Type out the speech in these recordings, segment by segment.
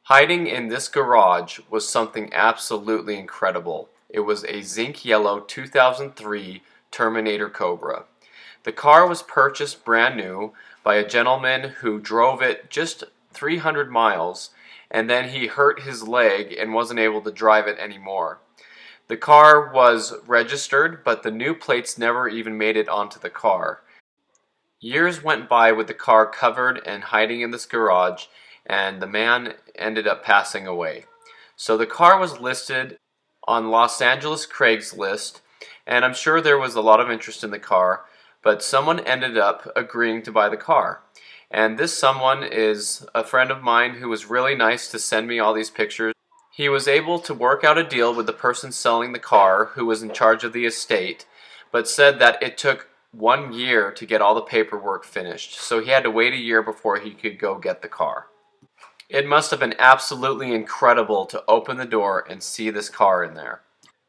Hiding in this garage was something absolutely incredible. It was a zinc yellow 2003 Terminator Cobra. The car was purchased brand new by a gentleman who drove it just 300 miles and then he hurt his leg and wasn't able to drive it anymore. The car was registered, but the new plates never even made it onto the car. Years went by with the car covered and hiding in this garage, and the man ended up passing away. So the car was listed on Los Angeles Craigslist, and I'm sure there was a lot of interest in the car, but someone ended up agreeing to buy the car. And this someone is a friend of mine who was really nice to send me all these pictures. He was able to work out a deal with the person selling the car who was in charge of the estate, but said that it took 1 year to get all the paperwork finished, so he had to wait a year before he could go get the car. It must have been absolutely incredible to open the door and see this car in there.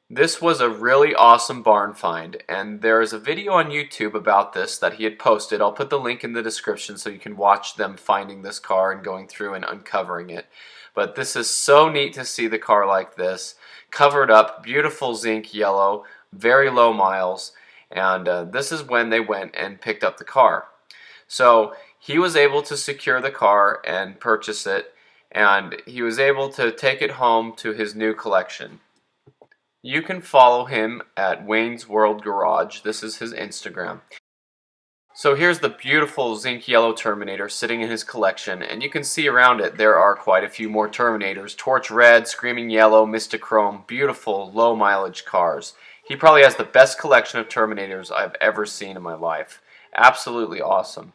This was a really awesome barn find, and there is a video on YouTube about this that he had posted. I'll put the link in the description so you can watch them finding this car and going through and uncovering it. But this is so neat to see the car like this, covered up, beautiful zinc yellow, very low miles, and this is when they went and picked up the car. So he was able to secure the car and purchase it, and he was able to take it home to his new collection. You can follow him at Wayne's World Garage. This is his Instagram. So here's the beautiful zinc yellow Terminator sitting in his collection, and you can see around it there are quite a few more Terminators. Torch Red, Screaming Yellow, Mystichrome, beautiful low mileage cars. He probably has the best collection of Terminators I've ever seen in my life. Absolutely awesome.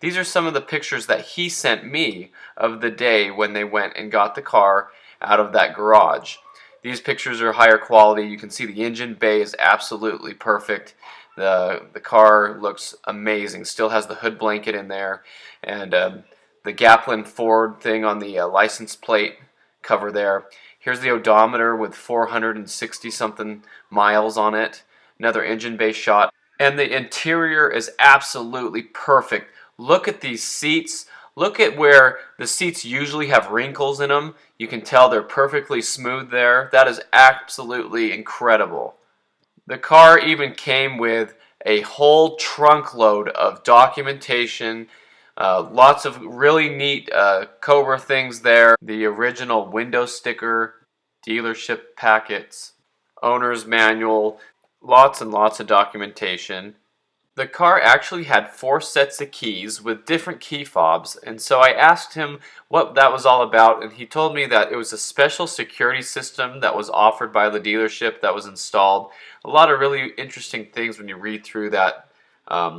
These are some of the pictures that he sent me of the day when they went and got the car out of that garage. These pictures are higher quality. You can see the engine bay is absolutely perfect. The car looks amazing. Still has the hood blanket in there, and the Gaplin Ford thing on the license plate cover there. Here's the odometer with 460 something miles on it. Another engine bay shot, and the interior is absolutely perfect. Look at these seats. Look at where the seats usually have wrinkles in them. You can tell they're perfectly smooth there. That is absolutely incredible. The car even came with a whole trunk load of documentation, lots of really neat Cobra things there. The original window sticker, dealership packets, owner's manual, lots and lots of documentation. The car actually had 4 sets of keys with different key fobs, and so I asked him what that was all about, and he told me that it was a special security system that was offered by the dealership that was installed. A lot of really interesting things when you read through that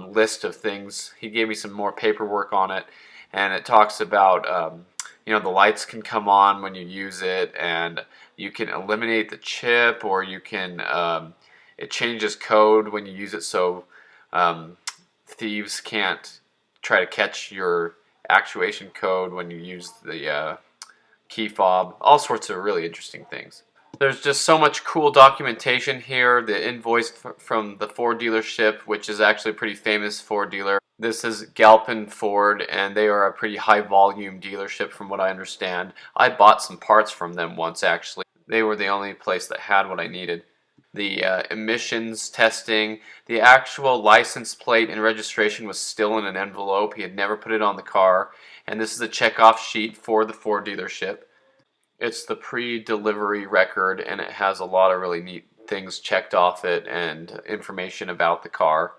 list of things. He gave me some more paperwork on it, and it talks about the lights can come on when you use it, and you can eliminate the chip, or you can it changes code when you use it, so thieves can't try to catch your actuation code when you use the key fob. All sorts of really interesting things. There's just so much cool documentation here. The invoice from the Ford dealership, which is actually a pretty famous Ford dealer. This is Galpin Ford, and they are a pretty high volume dealership from what I understand. I bought some parts from them once actually. They were the only place that had what I needed. The emissions testing, the actual license plate and registration was still in an envelope. He had never put it on the car, and this is a checkoff sheet for the Ford dealership. It's the pre-delivery record, and it has a lot of really neat things checked off it and information about the car.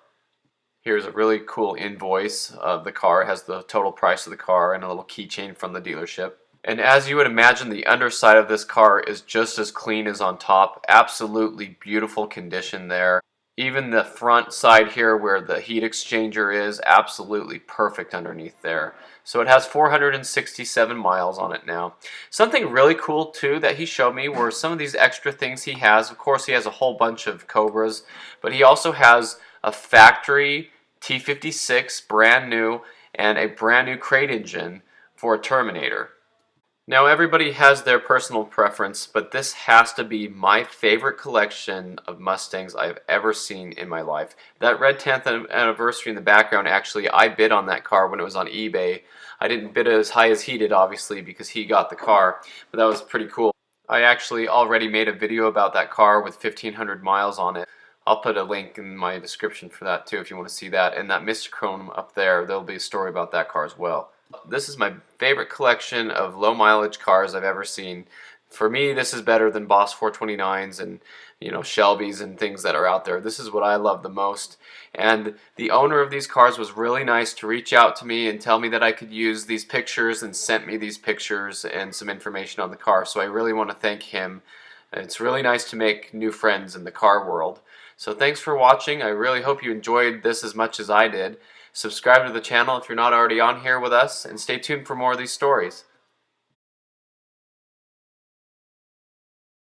Here's a really cool invoice of the car. It has the total price of the car and a little keychain from the dealership. And as you would imagine, the underside of this car is just as clean as on top. Absolutely beautiful condition there. Even the front side here where the heat exchanger is, absolutely perfect underneath there. So it has 467 miles on it now. Something really cool too that he showed me were some of these extra things he has. Of course he has a whole bunch of Cobras, but he also has a factory T56 brand new and a brand new crate engine for a Terminator. Now, everybody has their personal preference, but this has to be my favorite collection of Mustangs I've ever seen in my life. That red 10th anniversary in the background, actually, I bid on that car when it was on eBay. I didn't bid as high as he did, obviously, because he got the car, but that was pretty cool. I actually already made a video about that car with 1,500 miles on it. I'll put a link in my description for that too if you want to see that. And that Mr. Chrome up there, there'll be a story about that car as well. This is my favorite collection of low mileage cars I've ever seen. For me, this is better than Boss 429s and Shelbys and things that are out there. This is what I love the most. And the owner of these cars was really nice to reach out to me and tell me that I could use these pictures, and sent me these pictures and some information on the car. So I really want to thank him. It's really nice to make new friends in the car world. So thanks for watching. I really hope you enjoyed this as much as I did. Subscribe to the channel if you're not already on here with us, and stay tuned for more of these stories.